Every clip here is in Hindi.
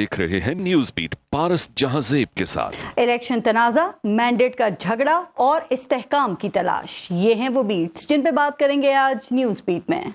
देख रहे हैं न्यूज बीट पारस जहांजेब के साथ। इलेक्शन तनाजा, मैंडेट का झगड़ा और इस्तेहकाम की तलाश, ये हैं वो बीट्स जिन पे बात करेंगे आज न्यूज बीट में।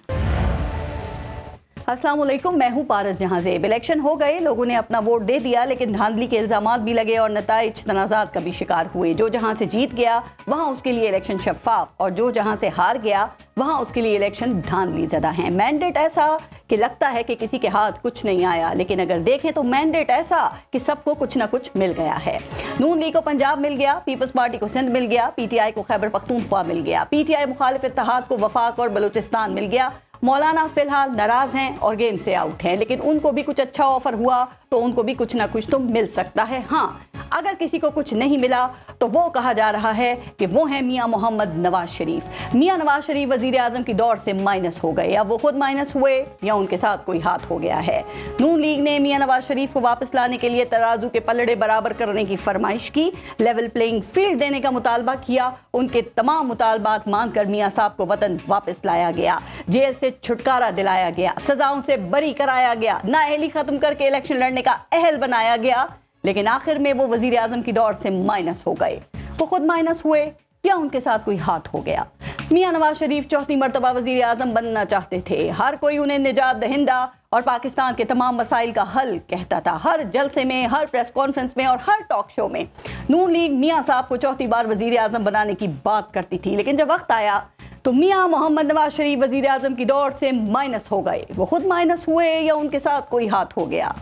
अस्सलाम वालेकुम, मैं हूं पारस जहांजेब। इलेक्शन हो गए, लोगों ने अपना वोट दे दिया, लेकिन धांधली के इल्जामात भी लगे और नताइज तनाजात का भी शिकार हुए। जो जहां से जीत गया वहां उसके लिए इलेक्शन शफाफ, और जो जहां से हार गया वहां उसके लिए इलेक्शन धांधली ज़दा है। मैंडेट ऐसा कि लगता है कि किसी के हाथ कुछ नहीं आया, लेकिन अगर देखें तो मैंडेट ऐसा कि सबको कुछ ना कुछ मिल गया है। नून लीग को पंजाब मिल गया, पीपल्स पार्टी को सिंध मिल गया, पीटीआई को खैबर पख्तूनख्वा मिल गया, पीटीआई मुखालिफ इत्तेहाद को वफाक और बलूचिस्तान मिल गया। मौलाना फिलहाल नाराज हैं और गेम से आउट हैं, लेकिन उनको भी कुछ अच्छा ऑफर हुआ तो उनको भी कुछ ना कुछ तो मिल सकता है। हाँ, अगर किसी को कुछ नहीं मिला तो वो कहा जा रहा है कि वो है मियां मोहम्मद नवाज शरीफ। मियां नवाज शरीफ वजीर आजम की दौड़ से माइनस हो गए, या वो खुद माइनस हुए या उनके साथ कोई हाथ हो गया है। नून लीग ने मियां नवाज शरीफ को वापस लाने के लिए तराजू के पलड़े बराबर करने की फरमाइश की, लेवल प्लेइंग फील्ड देने का मुतालबा किया। उनके तमाम मुतालबात मानकर मियां साहब को वतन वापस लाया गया, जेल से छुटकारा दिलाया गया, सजाओं से बरी कराया गया, नाअहली खत्म करके इलेक्शन लड़ने का अहल बनाया गया। लेकिन आखिर में वो वजीर आजम की दौड़ से माइनस हो गए। वो खुद माइनस हुए या उनके साथ कोई हाथ हो गया। मियां नवाज शरीफ चौथी मर्तबा वजीर आजम बनना चाहते थे। हर कोई उन्हें निजात दहिंदा और पाकिस्तान के तमाम मसाइल का हल कहता था। हर जलसे में, हर प्रेस कॉन्फ्रेंस में और हर टॉक शो में नून लीग मियां साहब को चौथी बार वजीर आजम बनाने की बात करती थी। लेकिन जब वक्त आया तो मियां मोहम्मद नवाज शरीफ वजीर आजम की दौड़ से माइनस हो गए। वो खुद माइनस हुए या उनके साथ कोई हाथ हो गया।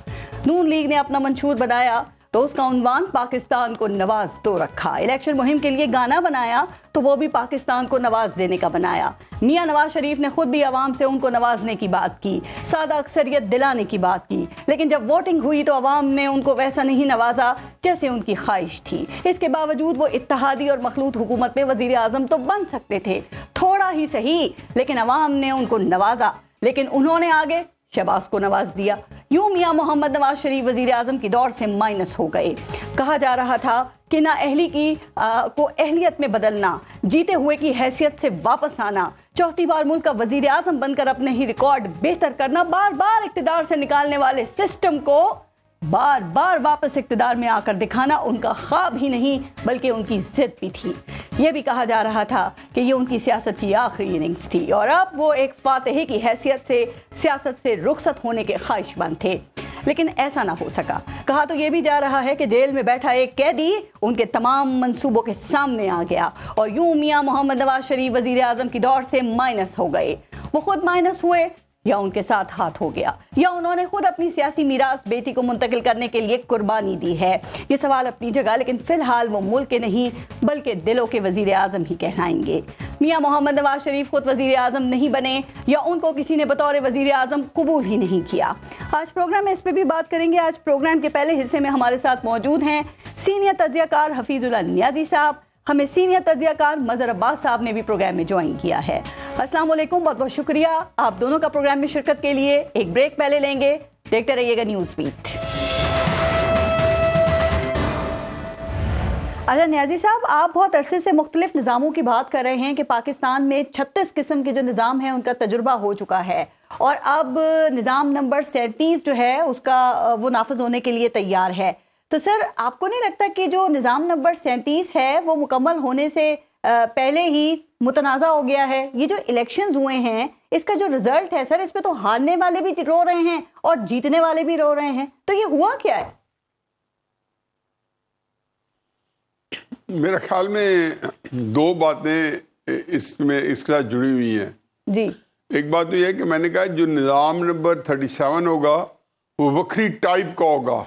नून लीग ने अपना मंशूर बनाया तो उसका उन्वान पाकिस्तान को नवाज दो रखा। इलेक्शन मुहिम के लिए गाना बनाया तो वो भी पाकिस्तान को नवाज देने का बनाया। मियां नवाज शरीफ ने खुद भी आवाम से उनको नवाजने की बात की, सादा अक्सरियत दिलाने की बात की, लेकिन जब वोटिंग हुई तो आवाम ने उनको वैसा नहीं नवाजा जैसे उनकी ख्वाहिश थी। इसके बावजूद वो इत्तेहादी और मखलूत हुकूमत में वजीर आजम तो बन सकते थे, थोड़ा ही सही, लेकिन अवाम ने उनको नवाजा। लेकिन उन्होंने आगे शहबाज को नवाज दिया। यूं मियां मोहम्मद नवाज शरीफ वजीर आजम की दौड़ से माइनस हो गए। कहा जा रहा था कि नाअहली को अहलियत में बदलना, जीते हुए की हैसियत से वापस आना, चौथी बार मुल्क का वजीर आजम बनकर अपने ही रिकॉर्ड बेहतर करना, बार बार इक्तिदार से निकालने वाले सिस्टम को बार बार वापस इक्तिदार में आकर दिखाना उनका ख्वाब ही नहीं बल्कि उनकी जिद भी थी। यह भी कहा जा रहा था कि ये उनकी सियासत की आखिरी इनिंग्स थी और अब वो एक फातेह की हैसियत से सियासत से रुखसत होने के ख्वाहिशमंद थे, लेकिन ऐसा ना हो सका। कहा तो यह भी जा रहा है कि जेल में बैठा एक कैदी उनके तमाम मंसूबों के सामने आ गया और यूं मियां मोहम्मद नवाज शरीफ वजीर आजम की दौड़ से माइनस हो गए। वो खुद माइनस हुए या उनके साथ हाथ हो गया, या उन्होंने खुद अपनी सियासी मीरास बेटी को मुंतकिल करने के लिए कुर्बानी दी है। ये सवाल अपनी जगह, लेकिन फिलहाल वो मुल्क के नहीं बल्कि दिलों के वजीर आजम ही कहलाएंगे। मियां मोहम्मद नवाज शरीफ खुद वजीर आजम नहीं बने या उनको किसी ने बतौर वजीर आजम कबूल ही नहीं किया। आज प्रोग्राम में इस पर भी बात करेंगे। आज प्रोग्राम के पहले हिस्से में हमारे साथ मौजूद हैं सीनियर तज्जियाकार हफीजुल्लाह नियाजी साहब। हमें सीनियर तज्जियाकार मजहर अब्बास साहब ने भी प्रोग्राम में ज्वाइन किया है। अस्सलाम वालेकुम, बहुत बहुत शुक्रिया आप दोनों का प्रोग्राम में शिरकत के लिए। एक ब्रेक पहले लेंगे, देखते रहिएगा न्यूज बीट। अच्छा नियाजी साहब, आप बहुत अरसे से मुख्तलिफ निज़ामों की बात कर रहे हैं कि पाकिस्तान में 36 किस्म के जो निज़ाम है उनका तजुर्बा हो चुका है और अब निज़ाम नंबर 37 जो है उसका वो नाफिज होने के लिए तैयार है। तो सर, आपको नहीं लगता कि जो निज़ाम नंबर 37 है वो मुकम्मल होने से पहले ही मुतनाज़ा हो गया है? ये जो इलेक्शंस हुए हैं इसका जो रिजल्ट है सर, इस पे तो हारने वाले भी रो रहे हैं और जीतने वाले भी रो रहे हैं, तो ये हुआ क्या है? मेरे ख्याल में दो बातें इसमें इसके साथ जुड़ी हुई हैं जी। एक बात तो यह है कि मैंने कहा जो निज़ाम नंबर 37 होगा वो वक्री टाइप का होगा,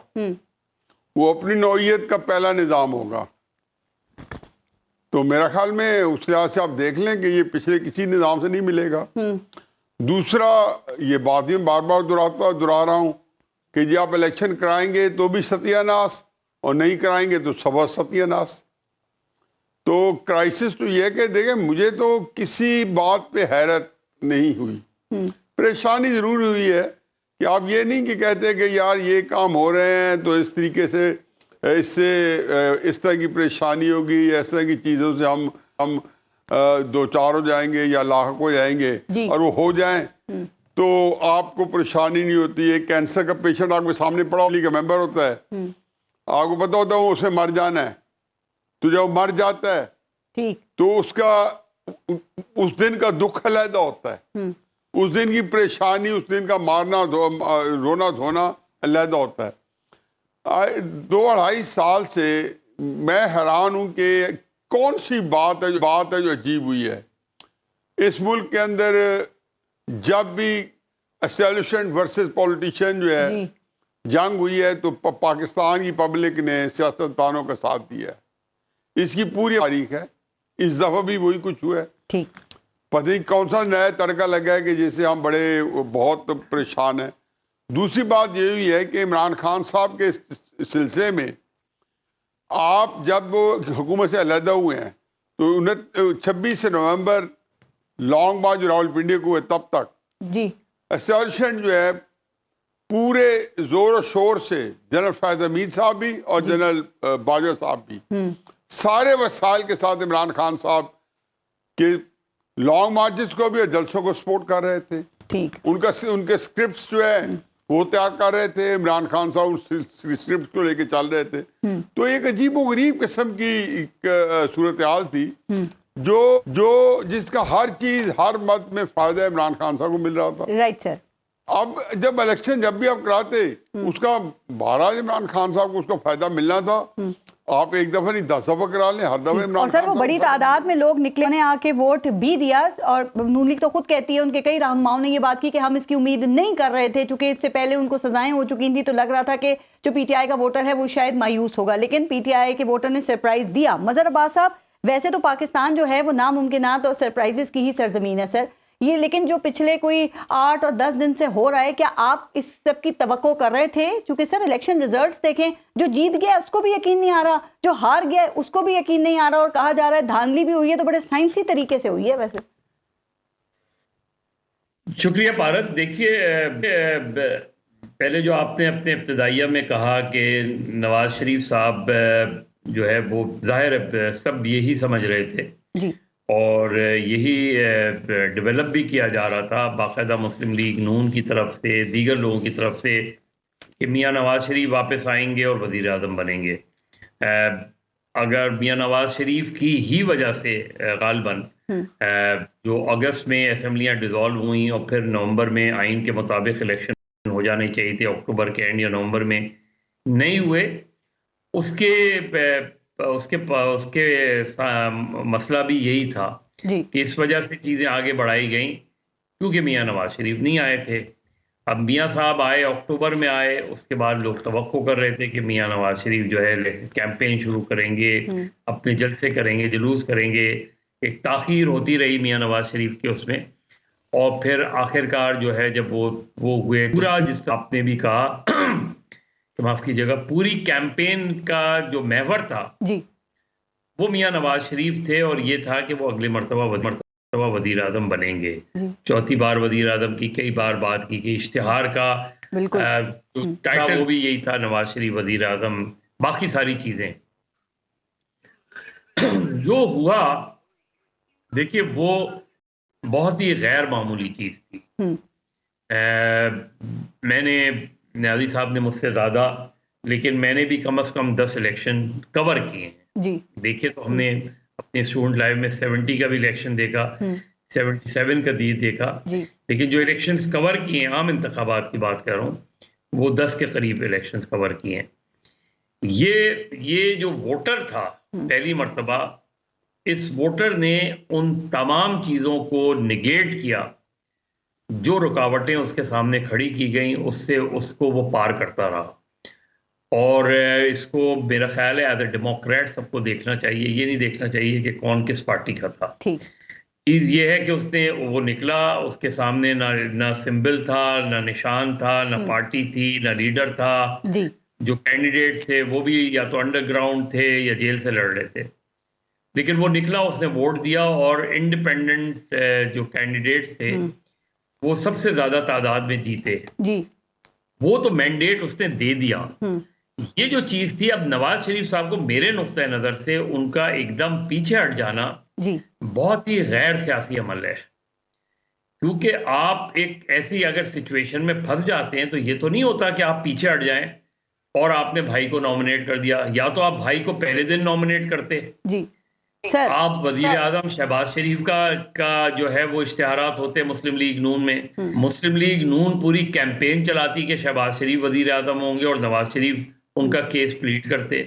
वो अपनी नौइयत का पहला निज़ाम होगा। तो मेरा ख्याल में उस लिहाज से आप देख लें कि ये पिछले किसी निज़ाम से नहीं मिलेगा। दूसरा, ये बात मैं बार बार दोहरा रहा हूँ कि जब आप इलेक्शन कराएंगे तो भी सत्यानाश और नहीं कराएंगे तो सब सत्यानाश। तो क्राइसिस तो ये है कि देखें, मुझे तो किसी बात पे हैरत नहीं हुई, परेशानी ज़रूर हुई है कि आप ये नहीं कि कहते कि यार ये काम हो रहे हैं तो इस तरीके से इससे इस तरह की परेशानी होगी, इस तरह की चीज़ों से हम दो चार हो जाएंगे या लाख हो जाएंगे और वो हो जाएं। तो आपको परेशानी नहीं होती है। कैंसर का पेशेंट आपके सामने पड़ा का मेंबर होता है, आपको पता होता है उसे मर जाना है, तो जब मर जाता है ठीक, तो उसका उस दिन का दुख अलग होता है, उस दिन की परेशानी, उस दिन का मारना रोना धोना अलग होता है। 2-2.5 साल से मैं हैरान हूं कि कौन सी बात है जो अजीब हुई है इस मुल्क के अंदर। जब भी एस्टेब्लिशमेंट वर्सेस पॉलिटिशियन जो है जंग हुई है तो पाकिस्तान की पब्लिक ने सियासतदानों का साथ दिया है। इसकी पूरी तारीख है, इस दफा भी वही कुछ हुआ है। ठीक, पता नहीं कौन सा नया तड़का लगा है कि जिससे हम बहुत परेशान हैं। दूसरी बात ये हुई है कि इमरान खान साहब के सिलसिले में आप जब हुकूमत से अलहदा हुए हैं तो 26 नवंबर लॉन्ग मार्च रावलपिंडी को हुए, तब तक जी एस्टेब्लिशमेंट जो है पूरे जोर और शोर से, जनरल फैज हमीद साहब भी और जनरल बाजवा साहब भी सारे वसाइल के साथ इमरान खान साहब के लॉन्ग मार्चेस को भी और जलसों को सपोर्ट कर रहे थे। ठीक, उनके स्क्रिप्ट्स जो है वो तैयार कर रहे थे, इमरान खान साहब उन स्क्रिप्ट को लेके चल रहे थे। तो एक अजीब व गरीब किस्म की सूरत हाल थी जो जिसका हर चीज हर मत में फायदा इमरान खान साहब को मिल रहा था। Right sir. अब जब इलेक्शन जब भी आप कराते उसका बहरहाल इमरान खान साहब को उसका फायदा मिलना था। आप एक दफा नहीं 10 दफा करा लें, हर दफा इमरान और सर वो बड़ी तादाद में लोग निकले, उन्हें आके वोट भी दिया। और नून लीग तो खुद कहती है, उनके कई रहनुमाओं ने ये बात की कि हम इसकी उम्मीद नहीं कर रहे थे, चूंकि इससे पहले उनको सजाएं हो चुकी थी, तो लग रहा था कि जो पीटीआई का वोटर है वो शायद मायूस होगा। लेकिन पीटीआई के वोटर ने सरप्राइज दिया। मजहर अब्बास साहब, वैसे तो पाकिस्तान जो है वो नामुमकिनात और सरप्राइजेस की ही सरजमीन है सर ये, लेकिन जो पिछले कोई 8 और 10 दिन से हो रहा है, क्या आप इस सब की तवक्को कर रहे थे? क्योंकि सर इलेक्शन रिजल्ट्स देखें, जो जीत गया उसको भी यकीन नहीं आ रहा, जो हार गया उसको भी यकीन नहीं आ रहा, और कहा जा रहा है धांधली भी हुई है, तो बड़े साइंसी तरीके से हुई है। वैसे शुक्रिया पारस। देखिए, पहले जो आपने अपने इब्तिदाइया में कहा कि नवाज शरीफ साहब जो है वो जाहिर सब यही समझ रहे थे जी, और यही डेवलप भी किया जा रहा था बाकायदा मुस्लिम लीग नून की तरफ से, दीगर लोगों की तरफ से, कि मियाँ नवाज शरीफ वापस आएंगे और वज़ीर आज़म बनेंगे। अगर मियाँ नवाज शरीफ की ही वजह से गालिबन जो अगस्त में असेंबलियाँ डिज़ोल्व हुई और फिर नवंबर में आइन के मुताबिक इलेक्शन हो जाने चाहिए थे, अक्टूबर के एंड या नवंबर में नहीं हुए, उसके मसला भी यही था कि इस वजह से चीज़ें आगे बढ़ाई गई क्योंकि मियाँ नवाज शरीफ नहीं आए थे। अब मियाँ साहब आए, अक्टूबर में आए, उसके बाद लोग तवक्को कर रहे थे कि मियाँ नवाज शरीफ जो है कैंपेन शुरू करेंगे, अपने जलसे करेंगे, जुलूस करेंगे। एक ताखीर होती रही मियाँ नवाज शरीफ के उसमें, और फिर आखिरकार जो है जब वो हुए, पूरा जिस आपने भी कहा तो माफ कीजिएगा, पूरी कैंपेन का जो महवर था जी, वो मियाँ नवाज शरीफ थे, और ये था कि वो अगले मरतबा वज़ीर आज़म बनेंगे। चौथी बार वज़ीर आज़म की कई बार बात की गई, इश्तिहार का जो टाइटल वो भी यही था, नवाज शरीफ वज़ीर आज़म, बाकी सारी चीजें। जो हुआ देखिए वो बहुत ही गैर मामूली चीज थी। मैंने, न्याजी साहब ने मुझसे ज्यादा, लेकिन मैंने भी कम से कम 10 इलेक्शन कवर किए हैं जी। देखिए तो हमने अपने स्टूडेंट लाइफ में 70 का भी इलेक्शन देखा, 77 का देखा, लेकिन जो इलेक्शंस कवर किए हैं, आम इंतखाबात की बात कर रहा हूँ, वो 10 के करीब इलेक्शंस कवर किए हैं। ये जो वोटर था पहली मर्तबा, इस वोटर ने उन तमाम चीजों को निगेट किया जो रुकावटें उसके सामने खड़ी की गई, उसको वो पार करता रहा। और इसको मेरा ख्याल है एज ए डेमोक्रेट सबको देखना चाहिए, ये नहीं देखना चाहिए कि कौन किस पार्टी का था। चीज ये है कि उसने वो निकला, उसके सामने ना सिंबल था, ना निशान था, ना पार्टी थी, ना लीडर था। जो कैंडिडेट थे वो भी या तो अंडरग्राउंड थे या जेल से लड़ रहे थे, लेकिन वो निकला, उसने वोट दिया, और इंडिपेंडेंट जो कैंडिडेट्स थे वो सबसे ज्यादा तादाद में जीते जी। वो तो मैंडेट उसने दे दिया। ये जो चीज थी, अब नवाज शरीफ साहब को मेरे नुक्ता नजर से उनका एकदम पीछे हट जाना जी बहुत ही गैर सियासी अमल है। क्योंकि आप एक ऐसी अगर सिचुएशन में फंस जाते हैं तो ये तो नहीं होता कि आप पीछे हट जाएं और आपने भाई को नॉमिनेट कर दिया, या तो आप भाई को पहले दिन नॉमिनेट करते जी सर। आप वजीर आजम शहबाज शरीफ का जो है वो इश्तिहारात होते मुस्लिम लीग नून में, मुस्लिम लीग नून पूरी कैंपेन चलाती कि शहबाज शरीफ वजीर आजम होंगे और नवाज शरीफ उनका केस प्लीट करते।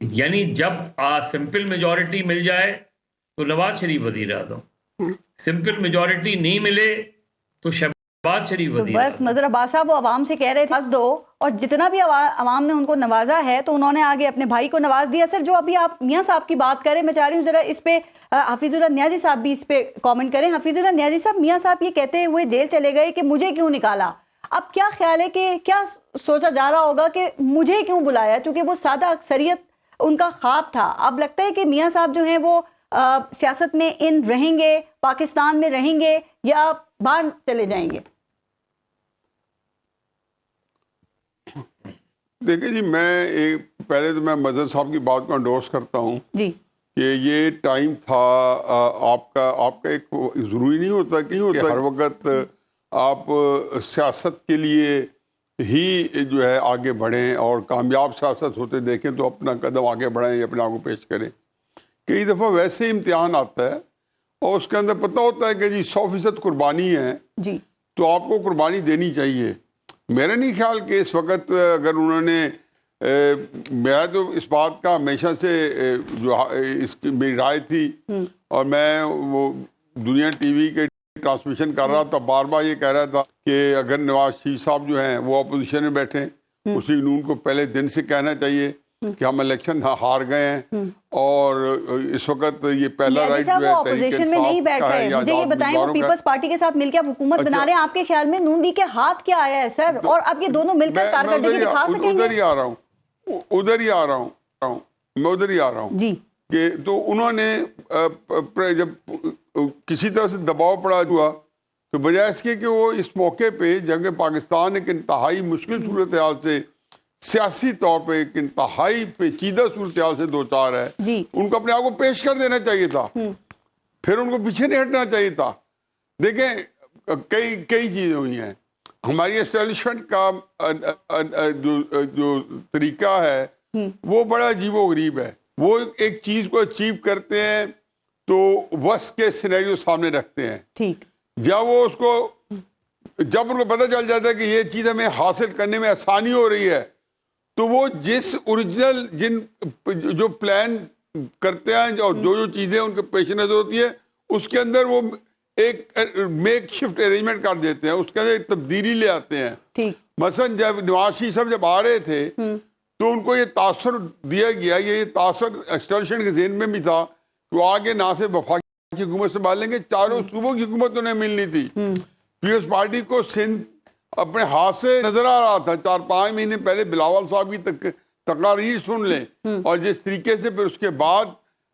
यानी जब सिंपल मेजॉरिटी मिल जाए तो नवाज शरीफ वजीर आजम, सिंपल मेजॉरिटी नहीं मिले तो शहबाज शरीफ वजीर आजम। बस मजहर अब्बास साहब वो अवाम से कह रहे थे दो, और जितना भी अवाम ने उनको नवाजा है तो उन्होंने आगे अपने भाई को नवाज दिया। सर, जो अभी आप मियां साहब की बात करें, मैं चाह रही हूँ जरा इस पे हफीजुल्लाह नियाजी साहब भी इस पे कमेंट करें। हफीजुल्लाह नियाजी साहब, मियां साहब ये कहते हुए जेल चले गए कि मुझे क्यों निकाला, अब क्या ख्याल है कि क्या सोचा जा रहा होगा कि मुझे क्यों बुलाया, क्योंकि वो सादा अक्सरियत उनका ख्वाब था। अब लगता है कि मियां साहब जो हैं वो सियासत में इन रहेंगे, पाकिस्तान में रहेंगे या बाहर चले जाएंगे? देखिए जी, पहले तो मैं मजहर साहब की बात को एंडोर्स करता हूँ जी कि ये टाइम था आपका एक जरूरी नहीं होता कि हर वक्त आप सियासत के लिए ही जो है आगे बढ़ें और कामयाब सियासत होते देखें तो अपना कदम आगे बढ़ाएं, अपने आप को पेश करें। कई दफ़ा वैसे इम्तिहान आता है और उसके अंदर पता होता है कि जी 100% कुर्बानी है जी, तो आपको कुर्बानी देनी चाहिए। मेरा नहीं ख्याल कि इस वक्त अगर उन्होंने मैं तो इस बात का हमेशा से जो इसकी मेरी राय थी और मैं वो दुनिया टीवी के ट्रांसमिशन कर रहा था, बार बार ये कह रहा था कि अगर नवाज शरीफ साहब जो हैं वो अपोजिशन में बैठे, मुस्लिम लीग को पहले दिन से कहना चाहिए कि हम इलेक्शन हार गए हैं और इस वक्त ये पहला राइट जो है अपोजिशन में नहीं बैठ रहे। मुझे ये बताएं, वो पीपल्स पार्टी के साथ मिलकर हुकूमत बना रहे हैं, आपके ख्याल में नून लीग के हाथ क्या आया है सर? और अब ये दोनों मिलकर कारकर्दगी दिखा सकेंगे? उधर ही आ रहा हूँ जी कि तो उन्होंने जब किसी तरह से दबाव पड़ा हुआ तो बजाय इसके कि वो इस मौके पे जबकि पाकिस्तान एक इंतहाई मुश्किल सूरत हाल से सियासी तौर पे एक इंतहाई पेचीदा सूरत हाल से दो चार है, उनको अपने आप को पेश कर देना चाहिए था, फिर उनको पीछे नहीं हटना चाहिए था। देखें कई चीजें हुई हैं। हमारी एस्टेब्लिशमेंट का जो तरीका है वो बड़ा अजीबोगरीब है। वो एक चीज को अचीव करते हैं तो वर्स्ट के सिनेरियो सामने रखते हैं, ठीक, जब उनको पता चल जाता है कि ये चीज हमें हासिल करने में आसानी हो रही है तो वो जिस ओरिजिनल जो प्लान करते हैं और जो चीजें उनके पेश नजर होती है उसके अंदर वो एक मेक शिफ्ट अरेंजमेंट कर देते हैं, उसके अंदर एक तब्दीली ले आते हैं। ठीक, मसलन जब नवाज शरीफ साहब जब आ रहे थे तो उनको ये तासर दिया गया, ये तासर एस्टेब्लिशमेंट के ज़हन में भी था तो आगे ना से वफाकी की हुकूमत संभालेंगे, चारों सूबों की हुकूमत उन्हें मिलनी थी। पीपल्स पार्टी को सिंध अपने हाथ से नजर आ रहा था। 4-5 महीने पहले बिलावल साहब की तकारीर सुन लें और जिस तरीके से फिर उसके बाद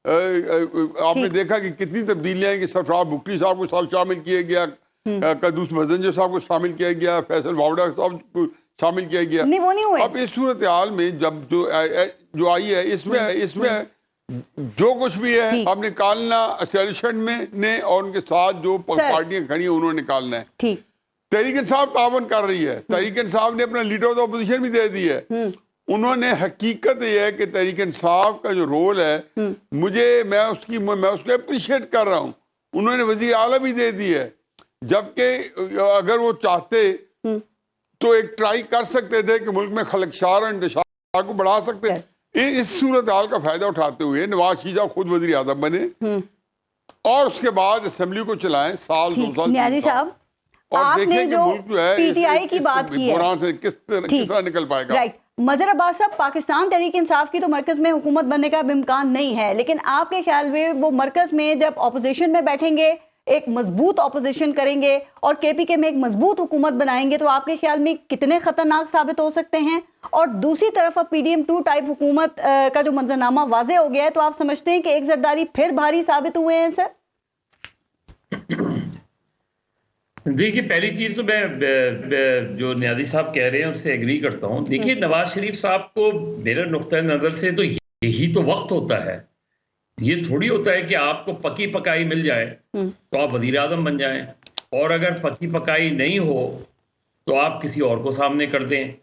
आपने देखा कि कितनी तब्दीलियां हैं कि सरफराज बुकटी साहब को शामिल किया गया, कदूस मजंजर साहब को शामिल किया गया, फैसल वावड़ा साहब को शामिल किया गया। नहीं, वो नहीं हुए। अब इस सूरत हाल में जब जो आई है इसमें जो कुछ भी है अब निकालना एस्टेब्लिशमेंट में ने और उनके साथ जो पार्टियां खड़ी हैं उन्होंने निकालना है। ठीक, तहरीक इंसाफ तावन कर रही है, तहरीक इंसाफ ने अपना लीडर ऑफ द अपोजिशन भी दे दी है। उन्होंने हकीकत ये है कि तहरीक इंसाफ का जो रोल है मैं उसको अप्रिशिएट कर रहा हूँ। उन्होंने वजीर आला भी दे दी है, जबकि अगर वो चाहते तो एक ट्राई कर सकते थे कि मुल्क में खलकशार और इंतशार को बढ़ा सकते हैं। इस सूरत हाल का फायदा उठाते हुए नवाज शरीफ साहब खुद वजीर आज़म बने और उसके बाद असेंबली को चलाएं साल 2 साल 3 साल और देखें कि मुल्क जो है पीटीआई की बात की है से किस तरह निकल पाएगा। राइट, मजहर अब्बास साहब, पाकिस्तान तहरीक इंसाफ की तो मरकज में हुकूमत बनने का इम्कान नहीं है, लेकिन आपके ख्याल में वो मरकज में जब ऑपोजिशन में बैठेंगे, एक मजबूत ऑपोजिशन करेंगे और केपीके में एक मजबूत हुकूमत बनाएंगे तो आपके ख्याल में कितने खतरनाक साबित हो सकते हैं? और दूसरी तरफ अब PDM-2 टाइप हुकूमत का जो मंजरनामा वाजे हो गया है तो आप समझते हैं कि एक जरदारी फिर भारी साबित हुए हैं? सर देखिए, पहली चीज तो मैं जो नियाजी साहब कह रहे हैं उससे एग्री करता हूँ। देखिए, नवाज शरीफ साहब को मेरे नुक्ता नजर से तो यही तो वक्त होता है। ये थोड़ी होता है कि आपको पकी पकाई मिल जाए तो आप वजीर आजम बन जाएं और अगर पकी पकाई नहीं हो तो आप किसी और को सामने कर दें।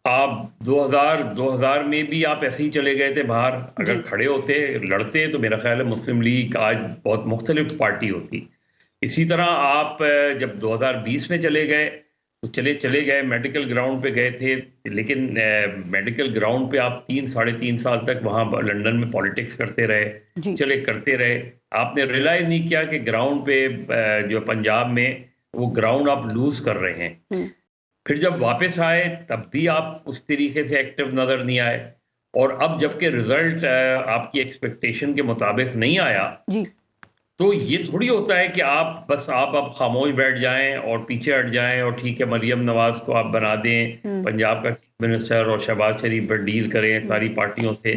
आप 2000 में भी आप ऐसे ही चले गए थे बाहर। अगर खड़े होते लड़ते तो मेरा ख्याल है मुस्लिम लीग आज बहुत मुख्तलिफ पार्टी होती। इसी तरह आप जब 2020 में चले गए तो चले गए, मेडिकल ग्राउंड पे गए थे, लेकिन मेडिकल ग्राउंड पे आप 3-3.5 साल तक वहां लंदन में पॉलिटिक्स करते रहे, करते रहे। आपने रियलाइज नहीं किया कि ग्राउंड पे जो पंजाब में वो ग्राउंड आप लूज कर रहे हैं। फिर जब वापस आए तब भी आप उस तरीके से एक्टिव नजर नहीं आए, और अब जबकि रिजल्ट आपकी एक्सपेक्टेशन के मुताबिक नहीं आया तो ये थोड़ी होता है कि आप अब खामोश बैठ जाएं और पीछे हट जाएं और ठीक है मरियम नवाज को आप बना दें पंजाब का चीफ मिनिस्टर और शहबाज शरीफ पर डील करें सारी पार्टियों से।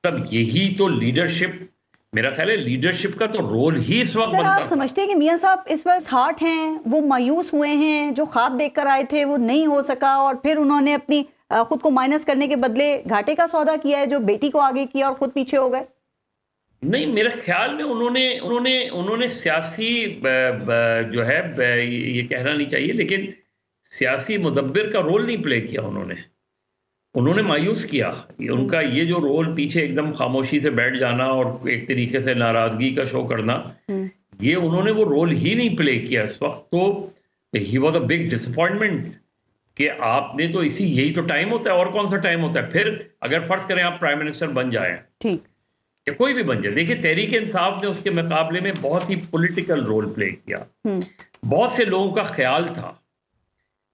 तब यही तो लीडरशिप, मेरा ख्याल है लीडरशिप का तो रोल ही इस वक्त बनता है। आप समझते हैं कि मियां साहब इस वक्त हार्ट हैं, वो मायूस हुए हैं, जो ख्वाब देखकर आए थे वो नहीं हो सका और फिर उन्होंने अपनी खुद को माइनस करने के बदले घाटे का सौदा किया है, जो बेटी को आगे किया और खुद पीछे हो गए? नहीं, मेरे ख्याल में उन्होंने सियासी जो है ये कहना नहीं चाहिए, लेकिन सियासी मुदब्बिर का रोल नहीं प्ले किया उन्होंने मायूस किया। उनका ये जो रोल पीछे एकदम खामोशी से बैठ जाना और एक तरीके से नाराजगी का शो करना, ये उन्होंने वो रोल ही नहीं प्ले किया इस वक्त। तो he was a big disappointment कि आपने तो यही तो टाइम होता है, और कौन सा टाइम होता है। फिर अगर फर्ज करें आप प्राइम मिनिस्टर बन जाए, ठीक, या कोई भी बन जाए, देखिए तहरीक इंसाफ ने उसके मुकाबले में बहुत ही पॉलिटिकल रोल प्ले किया। बहुत से लोगों का ख्याल था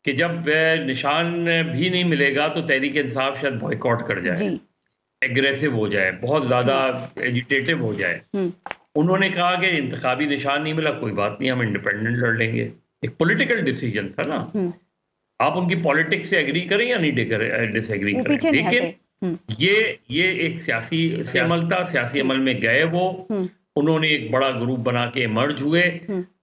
कि जब निशान भी नहीं मिलेगा तो तहरीक इंसाफ शायद बॉयकॉट कर जाए, एग्रेसिव हो जाए, बहुत ज्यादा एजिटेटिव हो जाए। उन्होंने कहा कि इंतखाबी निशान नहीं मिला, कोई बात नहीं, हम इंडिपेंडेंट लड़ लेंगे। एक पॉलिटिकल डिसीजन था ना, आप उनकी पॉलिटिक्स से एग्री करें या नहीं डिसएग्री करें, लेकिन ये एक सियासी अमल था। सियासी अमल में गए वो, उन्होंने एक बड़ा ग्रुप बना के मर्ज हुए।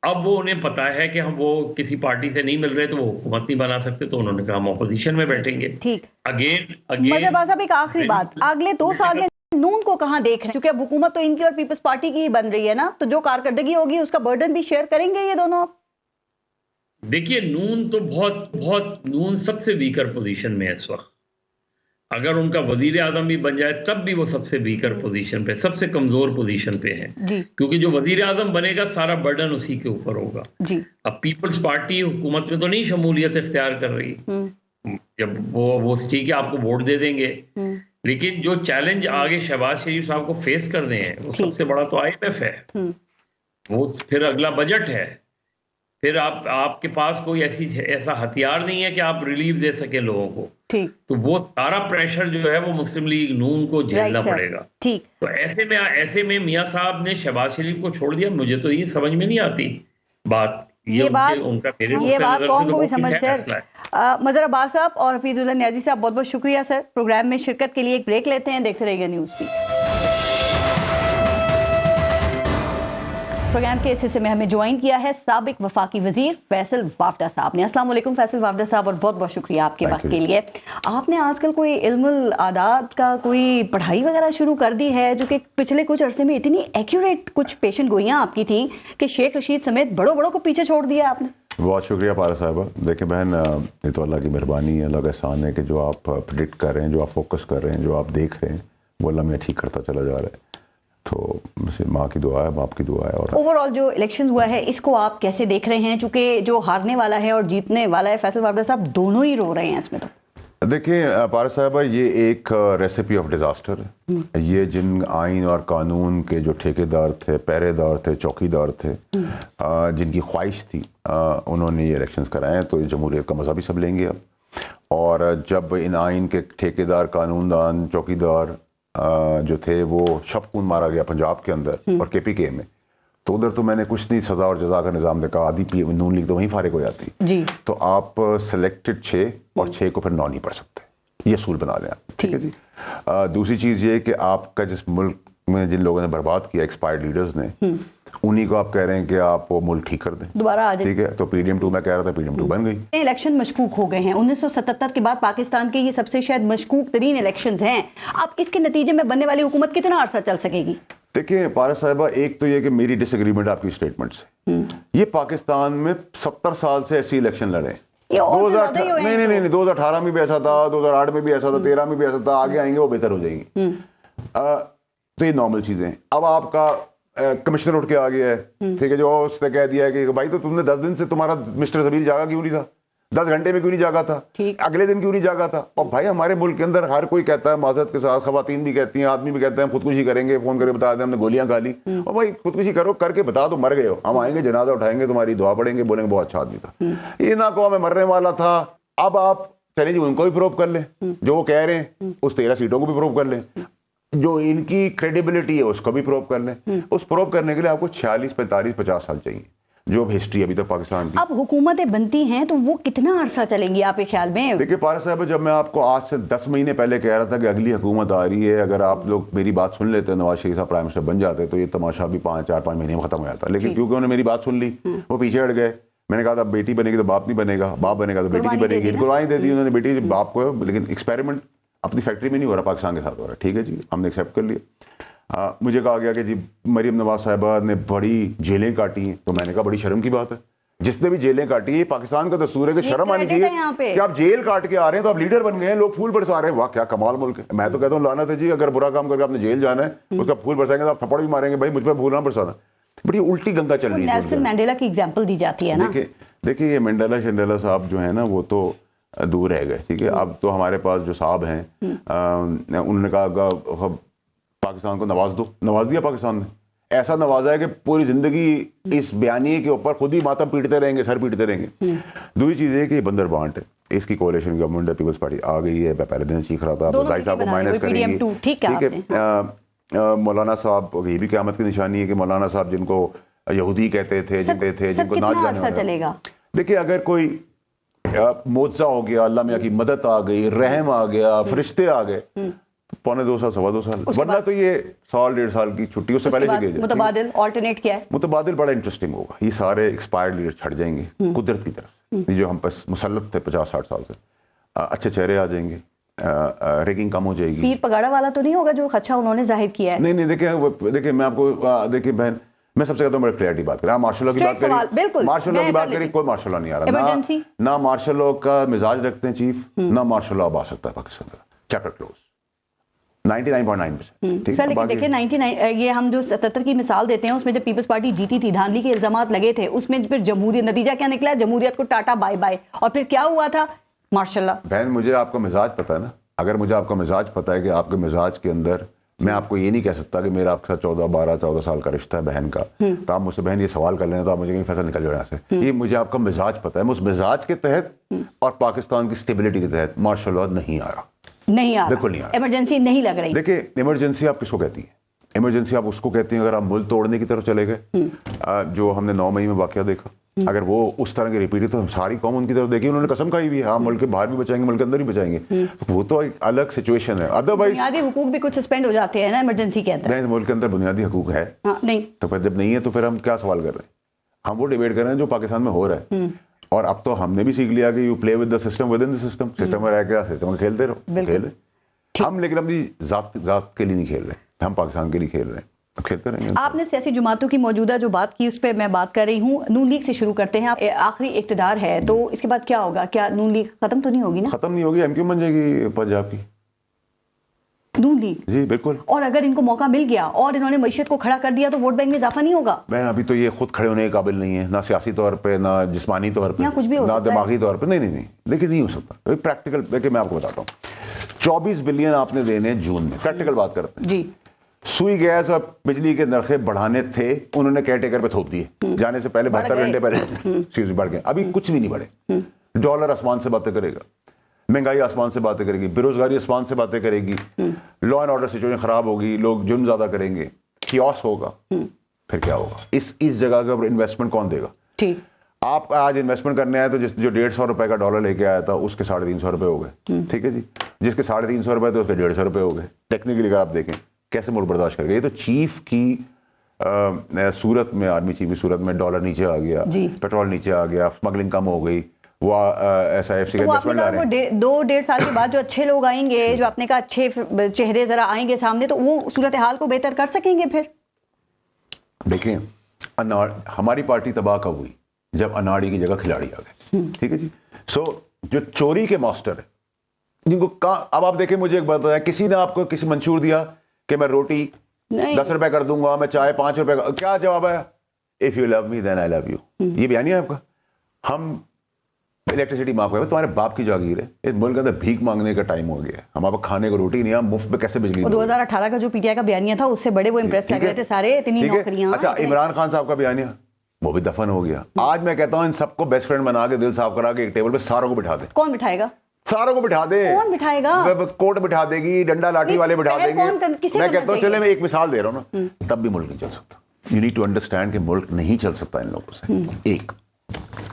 अब वो उन्हें पता है कि हम वो किसी पार्टी से नहीं मिल रहे तो वो हुकूमत नहीं बना सकते, तो उन्होंने कहा हम ऑपोजिशन में बैठेंगे। ठीक, अगेन मजहब साहब एक आखिरी बात, अगले 2 साल में नून को कहाँ देख रहे हैं? क्योंकि अब हुकूमत तो इनकी और पीपल्स पार्टी की ही बन रही है ना, तो जो कारकर्दगी होगी उसका बर्डन भी शेयर करेंगे ये दोनों? देखिए नून तो नून सबसे वीकर पोजीशन में है इस वक्त। अगर उनका वजीर आजम भी बन जाए तब भी वो सबसे वीकर पोजीशन पे, सबसे कमजोर पोजीशन पे है, क्योंकि जो वजीर आजम बनेगा सारा बर्डन उसी के ऊपर होगा। अब पीपल्स पार्टी हुकूमत में तो नहीं शमूलियत इख्तियार कर रही, जब वो ठीक है आपको वोट दे देंगे, लेकिन जो चैलेंज आगे शहबाज शरीफ साहब को फेस करने हैं वो सबसे बड़ा तो IMF है, वो फिर अगला बजट है, फिर आपके पास कोई ऐसा हथियार नहीं है कि आप रिलीफ दे सके लोगों को। तो वो सारा प्रेशर जो है वो मुस्लिम लीग नून को झेलना पड़ेगा। ठीक, तो ऐसे में मियां साहब ने शहबाज शरीफ को छोड़ दिया। मुझे तो ये समझ में नहीं आती बात, ये बात कौन को भी समझ सर। मजहर अब्बास साहब और हफीजुल्लाह नियाजी साहब बहुत बहुत शुक्रिया सर प्रोग्राम में शिरकत के लिए। एक ब्रेक लेते हैं, देखते रहिएगा न्यूज़ स्पीक। प्रोग्राम के इस हिस्से में हमें ज्वाइन किया है साबिक वफाकी वजीर फैसल वाफदा साहब ने। अस्सलाम वालेकुम फैसल वाफदा साहब, और बहुत बहुत शुक्रिया आपके वक्त के लिए। आपने आजकल कोई इल्मुल आदात का कोई पढ़ाई वगैरह शुरू कर दी है, जो कि पिछले कुछ अरसे में इतनी एक्यूरेट कुछ पेशन गोइयां आपकी थी कि शेख रशीद समेत बड़ों को पीछे छोड़ दिया आपने। बहुत शुक्रिया पारा साहबा। देखिए बहन, ये तो अल्लाह की मेहरबानी है, अल्लाह का एहसान है कि जो आप प्रेडिक्ट कर रहे हैं, जो आप फोकस कर रहे हैं, जो आप देख रहे हैं, वो अल्लाह में ठीक करता चला जा रहा है। तो माँ की दुआ है, बाप की दुआ है। और ओवरऑल जो इलेक्शंस हुआ है इसको आप कैसे देख रहे हैं? चूंकि जो हारने वाला है और जीतने वाला है, फैसल वाफदा साहब दोनों ही रो रहे हैं इसमें। तो देखिए पारा साहबा, ये एक रेसिपी ऑफ डिजास्टर है। ये जिन आइन और कानून के जो ठेकेदार थे, पहरेदार थे, चौकीदार थे, जिनकी ख्वाहिश थी, उन्होंने ये इलेक्शंस कराए, तो ये जमहूरियत का मज़ा भी सब लेंगे अब। और जब इन आइन के ठेकेदार, कानूनदान, चौकीदार जो थे वो शबकून मारा गया पंजाब के अंदर और KPK में, तो उधर तो मैंने कुछ नहीं, सजा और जजा का निज़ाम देखा, आधी नून लीग तो वहीं फारिग हो जाती जी। तो आप सिलेक्टेड 6 और 6 को फिर 9 नहीं पढ़ सकते, ये असूल बना लें आप, ठीक है जी। दूसरी चीज़ ये कि आपका जिस मुल्क में जिन लोगों ने बर्बाद किया, एक्सपायर्ड लीडर्स ने, उन्हीं को आप कह रहे हैं कि आप वो मुल्क ठीक कर दें, दोबारा आ जाए, ठीक है। तो PDM 2 मैं कह रहा था, PDM 2 बन गई। इलेक्शन मशकूक हो गए हैं, 1977 के बाद पाकिस्तान के ये सबसे शायद मशकूक तरीन इलेक्शंस हैं। अब इसके नतीजे में बनने वाली हुकूमत कितना अरसा चल सकेगी? देखिए पारस साहिबा, एक तो ये कि मेरी डिसएग्रीमेंट आपकी स्टेटमेंट से, ये पाकिस्तान में 70 साल से ऐसी इलेक्शन लड़े। 2018 में भी ऐसा था, 2008 में भी ऐसा था, 13 में भी ऐसा था, आगे आएंगे वो बेहतर हो जाएंगी। तो ये नॉर्मल चीजें। अब आपका कमिश्नर उठ के आ गया है, ठीक है, जो उसने कह दिया है कि भाई तो तुमने 10 दिन से तुम्हारा मिस्टर जबीर जागा क्यों नहीं था, 10 घंटे में क्यों नहीं जागा था, अगले दिन क्यों नहीं जागा था। और भाई हमारे मुल्क के अंदर हर कोई कहता है माजरत के साथ, खवातीन भी कहती हैं, आदमी भी कहते हैं खुदकुशी करेंगे, फोन करके बता दें हमने गोलियां खा ली। और भाई खुदकुशी करो, करके बता दो मर गए हो, हम आएंगे, जनाजा उठाएंगे, तुम्हारी दुआ पड़ेंगे, बोलेंगे बहुत अच्छा आदमी था, ये ना कहो मैं मरने वाला था। अब आप चले जी उनको भी प्रूव कर लें, जो वो कह रहे हैं उस 13 सीटों को भी प्रूव कर लें, जो इनकी क्रेडिबिलिटी है उसको भी प्रूव कर लें। उस प्रूव करने के लिए आपको 46, 45, 50 साल चाहिए, जो हिस्ट्री अभी तक पाकिस्तान की। अब हुकूमतें बनती हैं तो वो कितना अरसा चलेंगी आपके ख्याल में? देखिए पारस साहब, जब मैं आपको आज से 10 महीने पहले कह रहा था कि अगली हुकूमत आ रही है, अगर आप लोग मेरी बात सुन लेते, नवाज शरीफ साहब प्राइम मिनिस्टर बन जाते, तो ये तमाशा भी 4-5 महीने में खत्म हो जाता। लेकिन क्योंकि उन्होंने मेरी बात सुन ली, वो पीछे हट गए। मैंने कहा था बेटी बनेगी तो बाप नहीं बनेगा, बाप बनेगा तो बेटी नहीं बनेगी, कुर्बानी दे दी उन्होंने बेटी बाप को। लेकिन एक्सपेरिमेंट अपनी फैक्ट्री में नहीं हो रहा, पाकिस्तान के साथ हो रहा है। ठीक है जी, हमने एक्सेप्ट कर लिया। मुझे कहा गया कि जी मरीम नवाज साहिबा ने बड़ी जेलें काटी हैं, तो मैंने कहा बड़ी शर्म की बात है, जिसने भी जेलें काटी है, पाकिस्तान का दस्तूर है कि शर्म आनी चाहिए कि आप जेल काट के आ रहे हैं तो आप लीडर बन गए हैं, लोग फूल बरसा रहे हैं, वाह क्या कमाल मुल्क है। मैं तो कहता हूँ लानत है जी, अगर बुरा काम करके आपने जेल जाना है, उसका फूल बरसाएंगे तो आप थप्पड़ भी मारेंगे, भाई मुझ पर फूल ना बरसाना। बड़ी उल्टी गंगा चल रही है। नेल्सन मंडेला की एग्जांपल दी जाती है ना। देखिए ये मंडेला साहब जो है ना, वो तो दूर रह गए, ठीक है। अब तो हमारे पास जो साहब हैं, उन्होंने कहा पाकिस्तान को नवाज दिया पाकिस्तान ने, ऐसा नवाजा है कि पूरी जिंदगी इस बयानिए के ऊपर खुद ही मातम पीटते रहेंगे, सर पीटते रहेंगे। दूसरी चीज है कि बंदर बांट है, इसकी कोalition गवर्नमेंट है, पीपल्स पार्टी आ गई है। पहले दिन चीख रहा था, भाई साहब को माइनस करेंगी, ठीक है। मौलाना साहब, ये भी क़यामत की निशानी है कि मौलाना साहब जिनको यहूदी कहते थे, जिनको ना जाने चलेगा। देखिए अगर कोई मोजा हो गया, अल्लाह मियां की मदद आ गई, रहम आ गया, फरिश्ते आ गए, 1.25 साल, 2.25 साल, वरना तो ये 1.5 साल की छुट्टी उससे पहले मुतबादिल ऑल्टरनेट क्या है? मुतबादिल बड़ा इंटरेस्टिंग होगा। ये सारे एक्सपायर्ड लीडर छट जाएंगे कुदरत की तरफ, ये जो हम पास मुसल्लत थे 50-60 साल से, अच्छे चेहरे आ जाएंगे, रेगिंग कम हो जाएगी। पीर पगाड़ा वाला तो नहीं होगा जो खदशा उन्होंने जाहिर किया है? नहीं, देखिए मैं आपको, देखिए बहन, मैं सबसे कहता हूँ बड़े क्लियरिटी बात करें। मार्शल लॉ की बात करें, मार्शल लॉ की बात करें, कोई मार्शल लॉ नहीं आ रहा, ना मार्शल लॉ का मिजाज रखते हैं चीफ, ना मार्शल लॉ आ सकता है पाकिस्तान का। Chapter close 99.9%। सर लेकिन देखिए 99, ये हम जो 77 की मिसाल देते हैं, उसमें जब पीपल्स पार्टी जीती थी, धांधली के इल्जामात लगे थे, उसमें फिर जमहूरियत, नतीजा क्या निकला? जमहूरियत को टाटा बाय बाय, और फिर क्या हुआ था? Martial law. बहन मुझे आपका मिजाज पता है ना, अगर मुझे आपका मिजाज पता है कि आपके मिजाज के अंदर, मैं आपको ये नहीं कह सकता कि मेरा आपके साथ 14 साल का रिश्ता है बहन का, तो आप मुझसे बहन ये सवाल कर लेना तो आप मुझे कहीं फैसला निकल जाए से। ये मुझे आपका मिजाज पता है, मैं उस मिजाज के तहत और पाकिस्तान की स्टेबिलिटी के तहत मार्शल लॉ नहीं आ रहा, नहीं आ रहा, बिल्कुल नहीं आ रहा। इमरजेंसी नहीं लग रही। देखिए इमरजेंसी आप किसको कहती है? इमरजेंसी आप उसको कहती हैं अगर आप मुल्क तोड़ने की तरफ चले गए, जो हमने 9 मई में वाकया देखा, अगर वो उस तरह की रिपीट है तो सारी कौम उनकी तरफ देखिए, उन्होंने कसम खाई हुई है, हाँ मुल्क के बाहर भी बचाएंगे, मुल्क के अंदर भी बचाएंगे, वो तो एक अलग सिचुएशन है। अदरवाइज बुनियादी हुकूक भी कुछ सस्पेंड हो जाते हैं ना इमरजेंसी के अंदर। नहीं, मुल्क के अंदर बुनियादी हुकूक है नहीं, तो फिर जब नहीं है तो फिर हम क्या सवाल कर रहे हैं? हम वो डिबेट कर रहे हैं जो पाकिस्तान में हो रहा है। और अब तो हमने भी सीख लिया कि you play with the system with in the system, system में रह के सिस्टम में खेलते रहो, खेल हम, लेकिन अपनी जात के लिए नहीं खेल रहे, हम पाकिस्तान के लिए खेल रहे हैं, खेलते रहेंगे। आपने सियासी जमातों की मौजूदा जो बात की उस पर मैं बात कर रही हूँ। नून लीग से शुरू करते हैं, आखिरी इक्तदार है तो इसके बाद क्या होगा? क्या नून लीग खत्म तो नहीं होगी ना? खत्म नहीं होगी, एमक्यू बन जाएगी पंजाब की नून लीग। जी बिल्कुल। और अगर इनको मौका मिल गया और इन्होंने मईशत को खड़ा कर दिया तो वोट बैंक में इजाफा नहीं होगा? मैं अभी तो ये खुद खड़े होने के काबिल नहीं है, ना सियासी तौर पे, ना जिस्मानी तौर पे, कुछ भी हो ना सकता दिमागी तौर पे। नहीं, लेकिन नहीं हो सकता प्रैक्टिकल। देखिए मैं आपको बताता हूँ, 24 बिलियन आपने देने जून में, प्रैक्टिकल बात करते हैं जी। सुई गैस और बिजली के नरखे बढ़ाने थे, उन्होंने केयरटेकर पे थोप दिए, जाने से पहले 72 घंटे पहले बढ़ गए, अभी कुछ भी नहीं बढ़े। डॉलर आसमान से बातें करेगा, महंगाई आसमान से बातें करेगी, बेरोजगारी आसमान से बातें करेगी, लॉ एंड ऑर्डर सिचुएशन खराब होगी, लोग जुर्म ज्यादा करेंगे, कियोस होगा, फिर क्या होगा? इस जगह का इन्वेस्टमेंट कौन देगा? ठीक, आप आज इन्वेस्टमेंट करने आए तो जो 150 रुपए का डॉलर लेके आया था उसके 350 रुपए हो गए, ठीक है जी। जिसके 350 रुपए थे उसके 150 रुपए हो गए। टेक्निकली अगर आप देखें कैसे मुल्क बर्दाश्त कर गए। ये तो चीफ की सूरत में, आर्मी चीफ की सूरत में डॉलर नीचे आ गया, पेट्रोल नीचे आ गया, स्मगलिंग कम हो गई, वो SIFC का इन्वेस्टमेंट ला रहे हैं। 2-1.5 साल के बाद जो अच्छे लोग आएंगे, जो आपने कहा अच्छे चेहरे जरा आएंगे सामने, तो वो सूरत हाल को बेहतर कर सकेंगे फिर? देखें, हमारी पार्टी तबाह कब हुई? जब अनाड़ी की जगह खिलाड़ी आ गए। ठीक है जी। सो जो चोरी के मास्टर है जिनको अब आप देखें, मुझे एक बात बताया, किसी ने आपको किसी मंशूर दिया कि मैं रोटी 10 रुपए कर दूंगा, मैं चाय 5 रुपए का, क्या जवाब आया? If you love me then I love you. ये बयान है आपका। हम इलेक्ट्रिसिटी माफ करें, तुम्हारे बाप की जागीर है, इस मुल्क के अंदर भीख मांगने का टाइम हो गया है, हमारे पास खाने को रोटी नहीं है, हम मुफ्त में कैसे बिजली? 2018 का जो पीटीआई का बयानिया था उससे बड़े वो इंप्रेस लग रहे थे सारे, इतनी नौकरियां। अच्छा, इमरान खान साहब का बयानिया वो भी दफन हो गया। आज मैं कहता हूं इन सबको बेस्ट फ्रेंड बना के, दिल साफ करा के एक टेबल पे सारों को बिठा दे। कौन बिठाएगा? सारों को बिठा दे। कौन बिठाएगा? कोर्ट बिठा देगी, डंडा लाठी वाले बिठा देंगे। मैं कहता हूं, चले मैं एक मिसाल दे रहा हूं ना, तब भी मुल्क नहीं चल सकता। यू नीड टू अंडरस्टैंड कि मुल्क नहीं चल सकता इन लोगों से। एक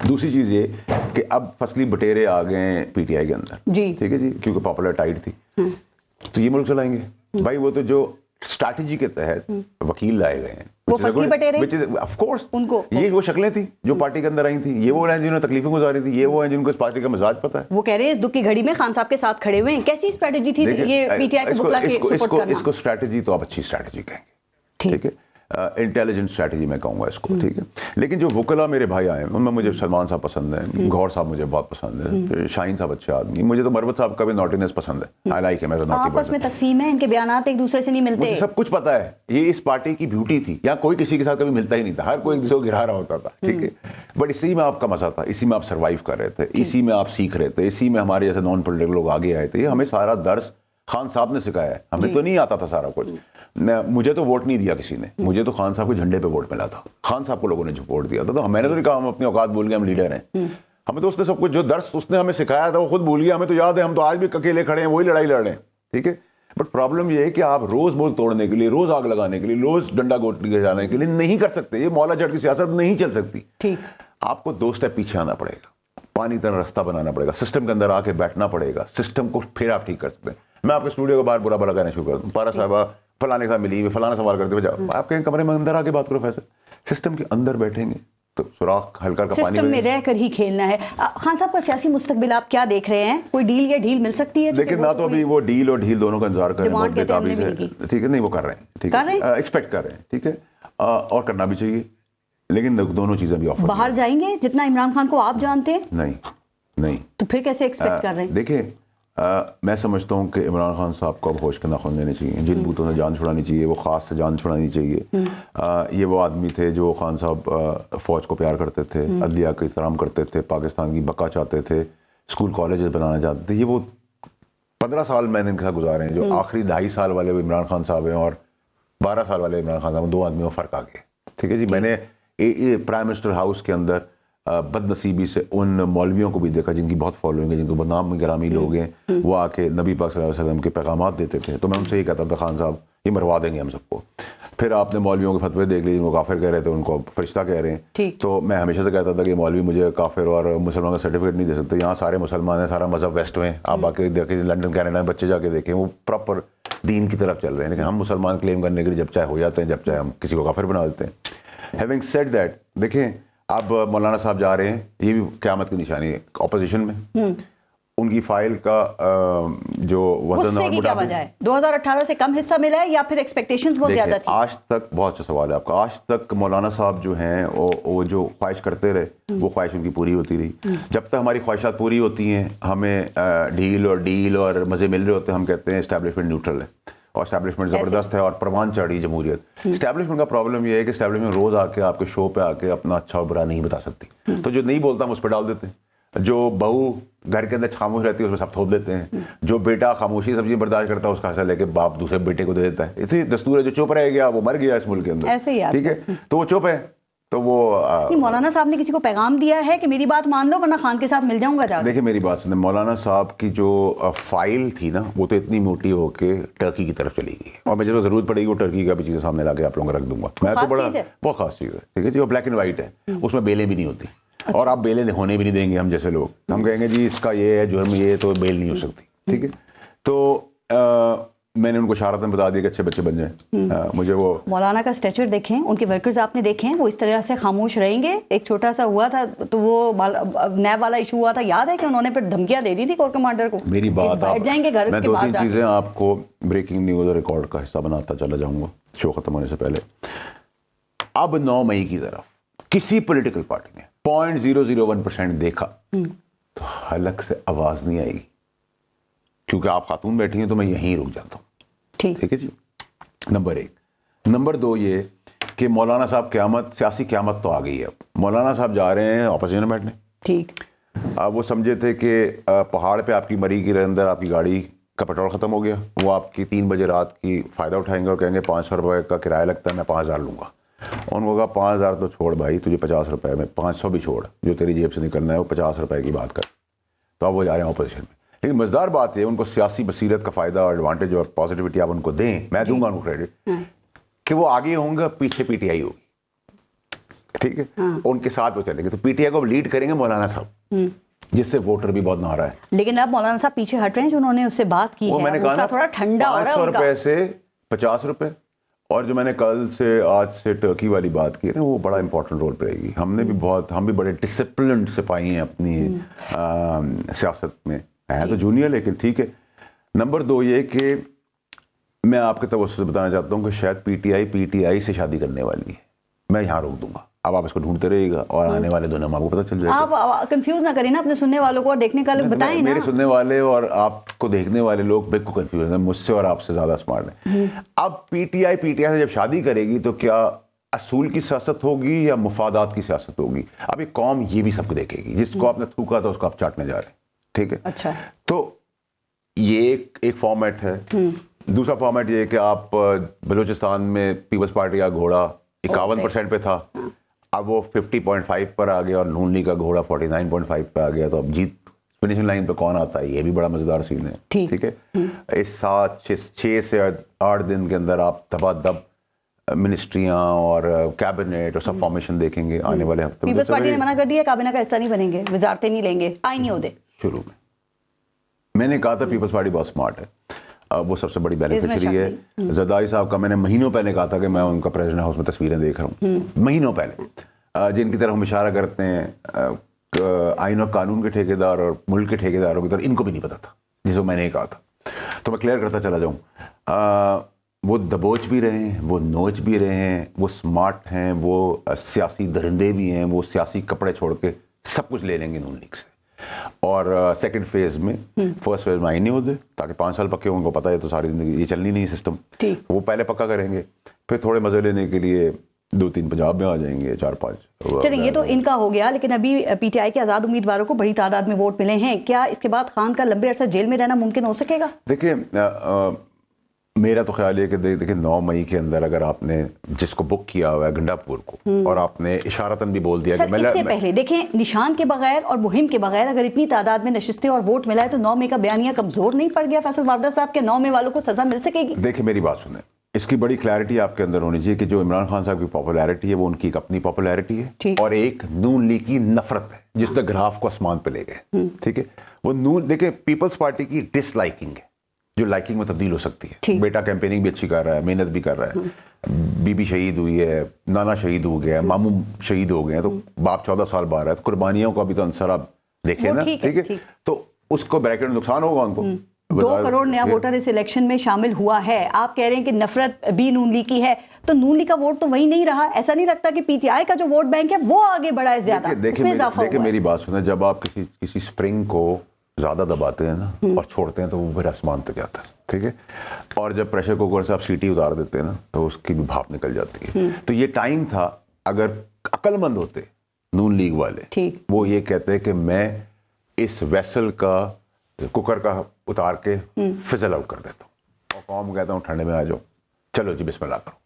दूसरी चीज ये कि अब फसली बटेरे आ गए पीटीआई के अंदर जी, ठीक है जी, क्योंकि पॉपुलर टाइट थी, तो ये मुल्क चलाएंगे भाई। वो तो जो स्ट्रैटेजी के तहत वकील लाए गए हैं, वो फसली बटेरे, ऑफ कोर्स उनको ये वो शक्लें थी जो पार्टी के अंदर आई थी, ये वो हैं जिन्होंने तकलीफें गुजारी थी, ये वो हैं जिनको इस पार्टी का मिजाज पता है। वो कह रहे हैं इस दुख की घड़ी में खान साहब के साथ खड़े हुए हैं। कैसी स्ट्रैटेजी थी ये पीटीआई को बुला के सपोर्ट करना? इसको स्ट्रैटेजी तो आप अच्छी स्ट्रैटेजी कहेंगे, ठीक है, इंटेलिजेंट स्ट्रैटेजी मैं कहूंगा इसको, ठीक है। लेकिन जो वकला मेरे भाई आए उनमें मुझे सलमान साहब पसंद है, गौर साहब मुझे बहुत पसंद है, शाहीन साहब अच्छे आदमी, मुझे तो मरवत साहब का भी नॉटीनेस पसंद है, I like him as a naughty person. आपस में तकसीम है, इनके बयानात एक दूसरे से नहीं मिलते, मुझे सब कुछ पता है। ये इस पार्टी की ब्यूटी थी, यहाँ कोई किसी के साथ कभी मिलता ही नहीं था, हर कोई एक दूसरे को गिरा रहा होता था, ठीक है। बट इसी में आपका मजा था, इसी में आप सर्वाइव कर रहे थे, इसी में आप सीख रहे थे, इसी में हमारे जैसे नॉन पॉलिटिकल लोग आगे आए थे। हमें सारा दर्स खान साहब ने सिखाया है, हमें तो नहीं आता था सारा कुछ। मुझे तो वोट नहीं दिया किसी ने, मुझे तो खान साहब के झंडे पे वोट मिला था, खान साहब को लोगों ने वोट दिया था। तो मैंने तो नहीं कहा हम अपनी औकात भूल गए, हम लीडर हैं। हमें तो उसने सब कुछ जो दर्स उसने हमें सिखाया था वो खुद भूल गया। हमें तो याद है, हम तो आज भी अकेले खड़े हैं, वही लड़ाई लड़ रहे हैं, ठीक है। बट प्रॉब्लम ये है कि आप रोज बोल तोड़ने के लिए, रोज आग लगाने के लिए, रोज डंडा गोटी जाने के लिए नहीं कर सकते। ये मौला झट की सियासत नहीं चल सकती। आपको 2 स्टेप पीछे आना पड़ेगा, पानी तरह रास्ता बनाना पड़ेगा, सिस्टम के अंदर आके बैठना पड़ेगा, सिस्टम को फिर आप ठीक कर सकते हैं। मैं आपके स्टूडियो के बाहर बुरा भला कहना शुरू कर दूं, पारा साहबा फलाने के साथ मिली, फलाना सवाल करते हुए जाओ, आप कहें कमरे में अंदर आके बात करो। फैसले सिस्टम के अंदर बैठेंगे तो सुराख हल्का का पानी में रहकर ही खेलना है। खान साहब का सियासी मुस्तकबिल आप क्या देख रहे हैं? कोई डील या ढील मिल सकती है? लेकिन ना तो अभी वो डील और ढील दोनों का इंतजार कर रहे हैं, बेताबी से, ठीक है। नहीं, वो कर रहे हैं, ठीक है, एक्सपेक्ट कर रहे हैं, ठीक है, और करना भी चाहिए। लेकिन दोनों चीजें भी ऑफर बाहर जाएंगे जितना इमरान खान को आप जानते हैं? नहीं। तो फिर कैसे एक्सपेक्ट कर रहे हैं? देखिए, मैं समझता हूं कि इमरान खान साहब को अब होश के नाखून लेने चाहिए, जिन बूतों से जान छुड़ानी चाहिए वो खास से जान छुड़ानी चाहिए। ये वो आदमी थे जो खान साहब फौज को प्यार करते थे, अदलिया को एहतराम करते थे, पाकिस्तान की बका चाहते थे, स्कूल कॉलेजेस बनाना चाहते थे। ये वो 15 साल मैंने इनके साथ गुजारे हैं। जो आखिरी 2.5 साल वाले इमरान खान साहब हैं और 12 साल वाले इमरान खान साहब, 2 आदमियों में फ़र्क आ गया, ठीक है जी। मैंने प्राइम मिनिस्टर हाउस के अंदर बदनसीबी से उन मौलवियों को भी देखा जिनकी बहुत फॉलोइंग है, जिनको बदनाम गिरामी लोग हैं, वो आके नबी पाक सल्लल्लाहु अलैहि वसल्लम के पैगामात देते थे। तो मैं उनसे ये कहता था, खान साहब ये मरवा देंगे हम सबको। फिर आपने मौलवियों के फतवे देख लीजिए, वो काफिर कह रहे थे, उनको फरिश्ता कह रहे हैं। तो मैं हमेशा से कहता था कि मौलवी मुझे काफिर और मुसलमान का सर्टिफिकेट नहीं दे सकते। यहाँ सारे मुसलमान हैं, सारा मजहब वेस्ट में, आप आके देखें, लंदन कनाडा में बच्चे जाके देखें, वो प्रॉपर दीन की तरफ चल रहे हैं। लेकिन हम मुसलमान क्लेम करने के लिए जब चाहे हो जाते हैं, जब चाहे हम किसी को काफिर बना देते हैं। हैविंग सेड दैट, देखें अब मौलाना साहब जा रहे हैं, ये भी क़यामत की निशानी है ऑपोजिशन में। उनकी फाइल का जो वजन और मोटापा, 2018 से कम हिस्सा मिला है या फिर एक्सपेक्टेशंस बहुत ज्यादा थी? आज तक, बहुत अच्छा सवाल है आपका, आज तक मौलाना साहब जो हैं वो जो ख्वाहिश करते रहे, वो ख्वाहिश उनकी पूरी होती रही। जब तक हमारी ख्वाहिशात पूरी होती हैं, हमें ढील और डील और मजे मिल रहे होते हैं, हम कहते हैं एस्टैब्लिशमेंट न्यूट्रल है और एस्टैब्लिशमेंट जबरदस्त है और परवान चढ़ी जमहूरियत। एस्टैब्लिशमेंट का प्रॉब्लम यह है कि एस्टैब्लिशमेंट रोज आके आपके शो पे आके अपना अच्छा और बुरा नहीं बता सकती। तो जो नहीं बोलता हम उस पर डाल देते हैं, जो बहू घर के अंदर खामोश रहती है उसमें सब थोप देते हैं, जो बेटा खामोशी सब्जी बर्दाश्त करता है उसका हिस्सा लेके बाप दूसरे बेटे को दे देता है। इसी दस्तूर है, जो चुप रह गया वो मर गया इस मुल्क के अंदर, ऐसे ही, ठीक है। तो वो चुप है, तो वो मौलाना साहब ने किसी को पैगाम दिया है कि मेरी बात मान लो वरना खान के साथ मिल जाऊंगा? देखिए मेरी बात सुने, मौलाना साहब की जो फाइल थी ना, वो तो इतनी मोटी होके टर्की की तरफ चली गई, और मुझे जरूरत पड़ेगी वो टर्की का भी चीजें सामने लाके आप लोगों को रख दूंगा। मैं तो बड़ा बहुत खास चीज है, ठीक है जी। वो ब्लैक एंड व्हाइट है, उसमें बेलें भी नहीं होती, और आप बेलें होने भी नहीं देंगे हम जैसे लोग। हम कहेंगे जी इसका ये है जुर्म, ये तो बेल नहीं हो सकती, ठीक है। तो मैंने उनको इशारतन बता दिया कि अच्छे बच्चे बन जाएं। मुझे वो मौलाना का स्टेचर देखें, उनके वर्कर्स आपने देखे हैं, वो इस तरह से खामोश रहेंगे। एक छोटा सा हुआ था तो वो नैब वाला इशू हुआ था, याद है कि उन्होंने फिर धमकियां दे दी थी कोर कमांडर को। मेरी बात बैठ जाएंगे घर मैं के 2-3 चीजें आपको ब्रेकिंग न्यूज और रिकॉर्ड का हिस्सा बनाता चला जाऊंगा शो खत्म होने से पहले। अब 9 मई की तरफ किसी पॉलिटिकल पार्टी ने 0.001% देखा तो हलक से आवाज नहीं आएगी, क्योंकि आप खातून बैठी हैं तो मैं यहीं रुक जाता हूं। ठीक है जी, नंबर 1। नंबर 2 ये कि मौलाना साहब क़यामत, सियासी क़यामत तो आ गई है। मौलाना साहब जा रहे हैं ऑपोजिशन में बैठने। ठीक। वो समझे थे कि पहाड़ पे आपकी मरी के अंदर आपकी गाड़ी का पेट्रोल खत्म हो गया, वो आपकी 3 बजे रात की फायदा उठाएंगे और कहेंगे 500 रुपए का किराया लगता है, मैं 5000 लूंगा। उनको कहा 5000 तो छोड़ भाई, तुझे 50 रुपए में 500 भी छोड़, जो तेरी जेब से निकलना है वो 50 रुपए की बात कर। तो अब वो जा रहे हैं ऑपोजिशन में। लेकिन मजेदार बात है, उनको सियासी बसीरत का फायदा और एडवांटेज और पॉजिटिविटी आप उनको दें, मैं दूंगा उनको क्रेडिट, कि वो आगे होंगे, पीछे पीटीआई होगी। ठीक है, उनके साथ वो चलेंगे, तो पीटीआई को लीड करेंगे मौलाना साहब, जिससे वोटर भी बहुत नाराज है। लेकिन अब मौलाना साहब पीछे हट रहे हैं, जो उन्होंने उससे बात की है, मैंने कहा थोड़ा ठंडा हो रहा है 500 रुपए से 50 रुपए, और जो मैंने कल से आज से टर्की वाली बात की है ना, वो बड़ा इंपॉर्टेंट रोल प्लेगी। हम भी बड़े डिसिप्लिन सिपाही हैं अपनी सियासत में, है तो जूनियर लेकिन ठीक है। नंबर 2 ये कि मैं आपके तवज्जो से बताना चाहता हूँ कि शायद पीटीआई से शादी करने वाली है। मैं यहाँ रोक दूंगा, अब आप इसको ढूंढते रहिएगा और आने वाले 2 नंबर आपको पता चल जाएगा। आप कंफ्यूज ना करें ना अपने सुनने वालों को और देखने वालों को, बताएं ना। मेरे सुनने वाले और आपको देखने वाले लोग बिल्कुल कंफ्यूज हैं, मुझसे और आपसे ज्यादा स्मार्ट हैं। अब पीटीआई से जब शादी करेगी तो क्या असूल की सियासत होगी या मुफादात की सियासत होगी? अब एक कौम ये भी सबको देखेगी, जिसको आपने थूका था उसको आप चाटने जा रहे हैं। ठीक है, अच्छा, तो ये एक फॉर्मेट है। दूसरा फॉर्मेट ये कि आप बलूचिस्तान में पीपल्स पार्टी का घोड़ा 51% पे था, अब वो 50.5 पर आ गया और नून लीग का घोड़ा 49.5 पे आ गया, तो अब जीत फिनिशिंग लाइन पे कौन आता है, ये भी बड़ा मजेदार सीन है। ठीक है, इस 6 से 8 दिन के अंदर आप दबादब मिनिस्ट्रियां और कैबिनेट और सब फॉर्मेशन देखेंगे आने वाले हफ्ते में। पीपल्स पार्टी ने मना कर दिया, काबीना का हिस्सा नहीं बनेंगे, वजारतें नहीं लेंगे, आईनी ओहदे। शुरू में मैंने कहा था पीपल्स पार्टी बहुत स्मार्ट है, वो सबसे बड़ी बेनिफिशियरी है। जरदारी साहब का मैंने महीनों पहले कहा था कि मैं उनका प्रेसिडेंट हाउस में तस्वीरें देख रहा हूँ, महीनों पहले, जिनकी तरफ हम इशारा करते हैं आईन और कानून के ठेकेदार और मुल्क के ठेकेदारों की तरफ, इनको भी नहीं पता था जिसको मैंने कहा था। तो मैं क्लियर करता चला जाऊँ, वो दबोच भी रहे हैं, वो नोच भी रहे हैं, वो स्मार्ट हैं, वो सियासी दरिंदे भी हैं, वो सियासी कपड़े छोड़ के सब कुछ ले लेंगे नून लीग से। और सेकंड फेज में, फर्स्ट फेज में आईनी होते ताकि 5 साल पक्के, उनको पता है तो सारी जिंदगी ये चलनी नहीं सिस्टम, वो पहले पक्का करेंगे, फिर थोड़े मजे लेने के लिए 2-3 पंजाब में आ जाएंगे, 4-5। चलिए, ये तो इनका हो गया, लेकिन अभी पीटीआई के आजाद उम्मीदवारों को बड़ी तादाद में वोट मिले हैं, क्या इसके बाद खान का लंबे अरसा जेल में रहना मुमकिन हो सकेगा? देखिए, मेरा तो ख्याल है कि देखिए 9 मई के अंदर अगर आपने जिसको बुक किया हुआ है गंडापुर को, और आपने इशारतन भी बोल दिया कि इससे पहले देखें, निशान के बगैर और मुहिम के बगैर अगर इतनी तादाद में नशिस्तें और वोट मिला है तो 9 मई का बयानिया कमजोर नहीं पड़ गया फैसल वारदा साहब के? 9 मई वालों को सजा मिल सकेगी? देखिए मेरी बात सुने, इसकी बड़ी क्लैरिटी आपके अंदर होनी चाहिए कि जो इमरान खान साहब की पॉपुलैरिटी है वो उनकी एक अपनी पॉपुलैरिटी है और एक नून लीग की नफरत है जिसने ग्राफ को आसमान पे ले गए। ठीक है, वो नून, देखिए पीपल्स पार्टी की डिसलाइकिंग है जो लाइकिंग में तब्दील हो सकती है। बेटा कैंपेनिंग भी अच्छी कर रहा है, मेहनत भी कर रहा है, बीबी शहीद हुई है, नाना शहीद हो गया, मामू शहीद हो गए, तो बाप 14 साल बाहर है, तो कुर्बानियों का भी तो अंसर आप देखें ना। ठीक है, तो उसको ब्रैकेट में नुकसान होगा उनको। 2 करोड़ नया वोटर इस इलेक्शन में शामिल हुआ है। आप कह रहे हैं कि नफरत भी नून लीग की है, तो नून लीग का वोट तो वही नहीं रहा। ऐसा नहीं लगता कि पीटीआई का जो वोट बैंक है वो आगे बढ़ा है ज्यादा? देखिए मेरी बात सुने, जब आप किसी स्प्रिंग को ज्यादा दबाते हैं ना और छोड़ते हैं तो वो फिर आसमान तक जाता है। ठीक है, और जब प्रेशर कुकर से आप सीटी उतार देते हैं ना तो उसकी भी भाप निकल जाती है। तो ये टाइम था, अगर अक्लमंद होते नून लीग वाले, वो ये कहते हैं कि मैं इस वेसल का कुकर का उतार के फिजल आउट कर देता हूँ और कौम कहता हूँ ठंडे में आ जाओ, चलो जी बिस्मिल्लाह करो।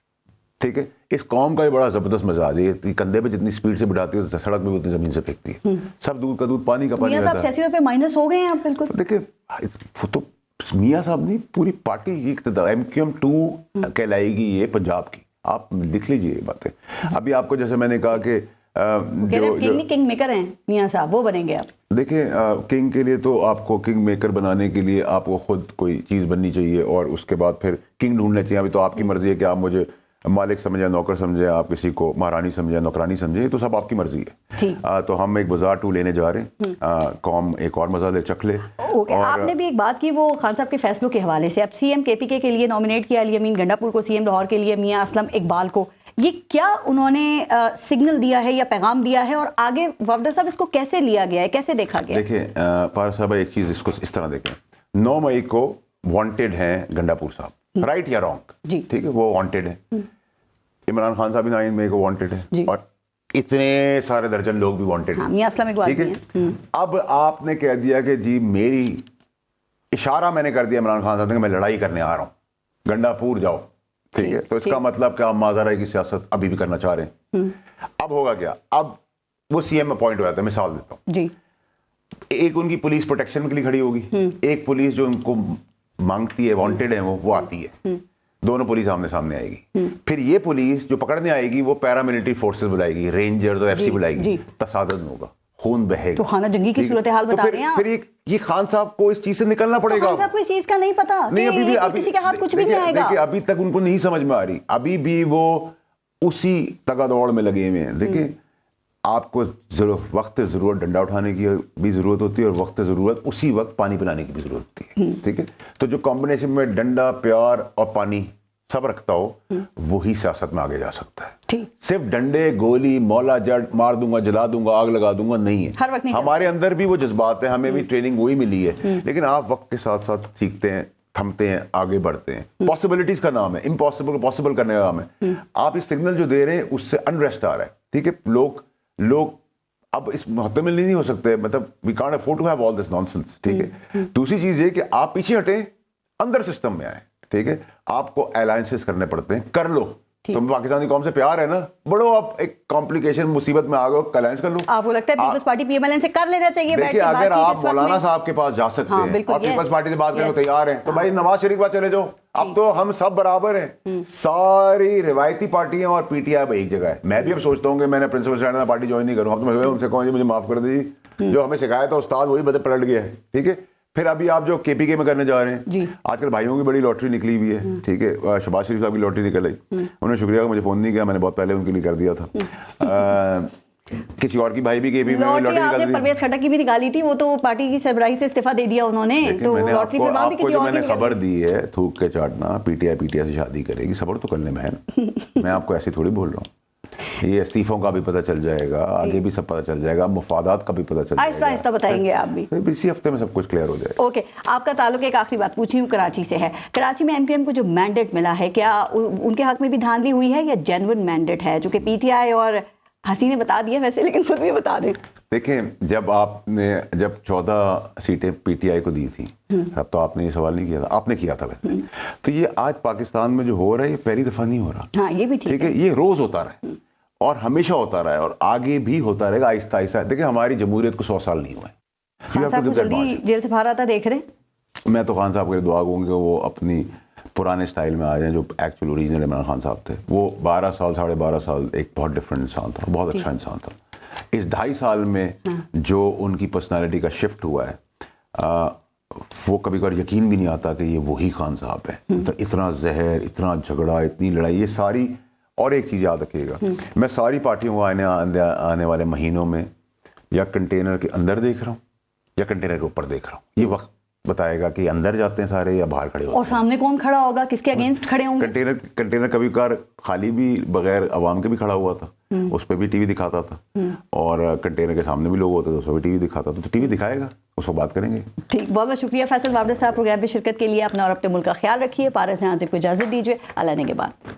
ठीक है, इस कौम का भी बड़ा जबरदस्त मजाज है, ये कंधे पे जितनी स्पीड से बिठाती है सड़क में उतनी जमीन से फेंकती है। सब दूध का दूध पानी का पानी रहता है। मियां साहब माइनस हो गए हैं आप बिल्कुल। देखिए तो मियां साहब नहीं, पूरी पार्टी MQM2 कहलाएगी ये पंजाब की, आप लिख लीजिए बातें। अभी आपको जैसे मैंने कहा कि किंग मेकर हैं मियां साहब, वो बनेंगे आप। देखिए किंग के लिए तो आपको किंग मेकर बनाने के लिए आपको खुद कोई चीज बननी चाहिए और उसके बाद फिर किंग ढूंढना चाहिए। अभी तो आपकी मर्जी है कि आप मुझे मालिक समझे, नौकर समझे, आप किसी को महारानी समझे, नौकरानी समझे, तो सब आपकी मर्जी है। तो हम एक बाजार 2 लेने जा रहे हैं, कौम एक और मजा ले चख ले। और आपने भी एक बात की वो खान साहब के फैसलों के हवाले से, अब सीएम KPK के लिए नॉमिनेट किया अली अमीन गंडापुर को, सीएम लाहौर के लिए मियां असलम इकबाल को। ये क्या उन्होंने सिग्नल दिया है या पैगाम दिया है, और आगे वावडर साहब इसको कैसे लिया गया है, कैसे देखा गया? देखिए पारस साहब, एक चीज इसको इस तरह देखें, 9 मई को वांटेड हैं गंडापुर साहब, राइट या रॉन्ग, ठीक है, वो वांटेड है। इमरान खान साहब भी 9 मई को वांटेड है, और इतने सारे दर्जन लोग भी वांटेड हैं, ठीक है। अब आपने कह दिया कि जी मेरी इशारा मैंने कर दिया इमरान खान साहब ने कि मैं लड़ाई करने आ रहा हूं, गंडापुर जाओ, ठीक है। तो इसका मतलब कि आप माज़ाराई की सियासत अभी भी करना चाह रहे हैं। अब होगा क्या, अब वो सीएम अपॉइंट हो जाता है, मिसाल देता हूं जी, एक उनकी पुलिस प्रोटेक्शन के लिए खड़ी होगी, एक पुलिस जो उनको मांगती है, वांटेड है, वो आती है, दोनों पुलिस आमने सामने आएगी। फिर ये पुलिस जो पकड़ने आएगी वो पैरामिलिट्री फोर्सेस बुलाएगी, रेंजर्स और एफसी बुलाएगी, तसादम होगा, खून बहेगा। तो खाना जंगी की सूरत हाल बता रहे हैं। फिर ये खान साहब को इस चीज से निकलना पड़ेगा। खान साहब को इस चीज का नहीं पता, नहीं अभी भी किसी के हाथ कुछ भी नहीं आएगा। देखिए अभी तक उनको नहीं समझ में आ रही, अभी भी वो उसी तगड़ोड़ में लगे हुए हैं। देखिए आपको वक्त जरूरत डंडा उठाने की भी जरूरत होती है, और वक्त जरूरत उसी वक्त पानी पिलाने की भी जरूरत होती है, ठीक है। तो जो कॉम्बिनेशन में डंडा, प्यार और पानी सब रखता हो, वही सियासत में आगे जा सकता है। सिर्फ डंडे, गोली, मौला जड़, मार दूंगा, जला दूंगा, आग लगा दूंगा नहीं है। हर वक्त नहीं, हमारे अंदर भी वो जज्बात है, हमें भी ट्रेनिंग वही मिली है, लेकिन आप वक्त के साथ साथ सीखते हैं, थमते हैं, आगे बढ़ते हैं। पॉसिबिलिटीज का नाम है, इम्पॉसिबल को पॉसिबल करने का नाम है। आप इस सिग्नल जो दे रहे हैं उससे अनरेस्ट आ रहा है, ठीक है। लोग अब इस मुहतमिल नहीं हो सकते, मतलब we can't afford to have all this nonsense, ठीक है। दूसरी चीज ये कि आप पीछे हटे, अंदर सिस्टम में आए, ठीक है। आपको अलायंसेस करने पड़ते हैं, कर लो। तुम पाकिस्तानी कौम से प्यार है ना, बड़ो आप एक कॉम्प्लिकेशन मुसीबत में आ गए, अलायंस कर लो। आपको लगता है पीपल्स पार्टी पीएमएलएन से कर लेना चाहिए? देखिए अगर आप मौलाना साहब के पास जा सकते हैं और पीपल्स पार्टी से बात करने को तैयार हैं, तो भाई नवाज शरीफ के पास चले जाओ। अब तो हम सब बराबर हैं, सारी रिवायती पार्टियां और पीटीआई अब एक जगह है। मैं भी अब सोचता हूँ कि मैंने प्रिंसिपल स्टैंड में पार्टी ज्वाइन नहीं करूँ। अब तो मैं उनसे कहूँ मुझे माफ कर दीजिए, जो हमें सिखाया था उस्ताद वही बदल पलट गया है, ठीक है। फिर अभी आप जो केपीके में करने जा रहे हैं, आजकल भाइयों की बड़ी लॉटरी निकली हुई है, ठीक है। शहबाज शरीफ साहब की लॉटरी निकल आई, उन्होंने शुक्रिया मुझे फोन नहीं किया, मैंने बहुत पहले उनके लिए कर दिया था। किसी और की भाई भी केपी में लॉटरी निकाली, परवेज खट्टक की भी निकाली थी, वो तो पार्टी की सरबराही से इस्तीफा दे दिया उन्होंने। तो लॉटरी पे वहां भी किसी और की मैंने खबर दी है, थूक के चाटना, पीटीआई से शादी करेगी, सबर तो करने में है। मैं आपको ऐसे थोड़ी बोल रहा हूँ, ये इस्तीफों का भी पता चल जाएगा, आगे भी सब पता चल जाएगा, मुफादात का भी पता चल जाएगा, आहिस्ता आहिस्ता बताएंगे आप भी, इसी हफ्ते में सब कुछ क्लियर हो जाएगा। ओके, आपका ताल्लुक, एक आखिरी बात पूछी हूँ, कराची से है। कराची में एमक्यूएम को जो मैंडेट मिला है, क्या उनके हक में भी धांधली हुई है या जेन्युइन मैंडेट है, जो कि पीटीआई और हसी ने बता दिया वैसे, लेकिन खुद भी बता दें। देखें जब 14 सीटें पीटीआई को दी थी, तब तो आपने ये सवाल नहीं किया था, आपने किया था वैसे। तो ये आज पाकिस्तान में जो हो रहा है, ये पहली दफा नहीं हो रहा। हाँ, ये भी ठीक है, ये रोज होता रहा है और हमेशा होता रहा है और आगे भी होता रहेगा, आहिस्ता आहिस्ता। देखिए हमारी जमहूरियत को 100 साल नहीं हुए। खान साहब को जल्दी जेल से बाहर आता देख रहे। मैं तो खान साहब के लिए दुआ करूंगा कि वो अपनी पुराने स्टाइल में आ जाए, जो एक्चुअल ओरिजिनल इमरान खान साहब थे। वो 12 साल 12.5 साल एक बहुत डिफरेंट इंसान था, बहुत अच्छा इंसान था। इस 2.5 साल में जो उनकी पर्सनालिटी का शिफ्ट हुआ है, वो कभी कभार यकीन भी नहीं आता कि ये वही खान साहब है। तो इतना जहर, इतना झगड़ा, इतनी लड़ाई, ये सारी। और एक चीज याद रखिएगा, मैं सारी पार्टियों को आने वाले महीनों में या कंटेनर के अंदर देख रहा हूँ या कंटेनर के ऊपर देख रहा हूँ। ये वक्त बताएगा कि अंदर जाते हैं सारे या बाहर खड़े होते हैं, और सामने कौन खड़ा होगा, किसके अगेंस्ट खड़े होंगे। कंटेनर कभी कभार खाली भी, बगैर अवाम के भी खड़ा हुआ था, उस पर भी टीवी दिखाता था, और कंटेनर के सामने भी लोग होते थे, उस पर भी टीवी दिखाता था। तो टीवी दिखाएगा, उस पर बात करेंगे। ठीक, बहुत बहुत शुक्रिया फैसल वावडर साहब, प्रोग्राम में शिरकत के लिए। अपना और अपने मुल्क का ख्याल रखिए। पारस जहां को इजाजत दीजिए, अल्लाह ने के बाद।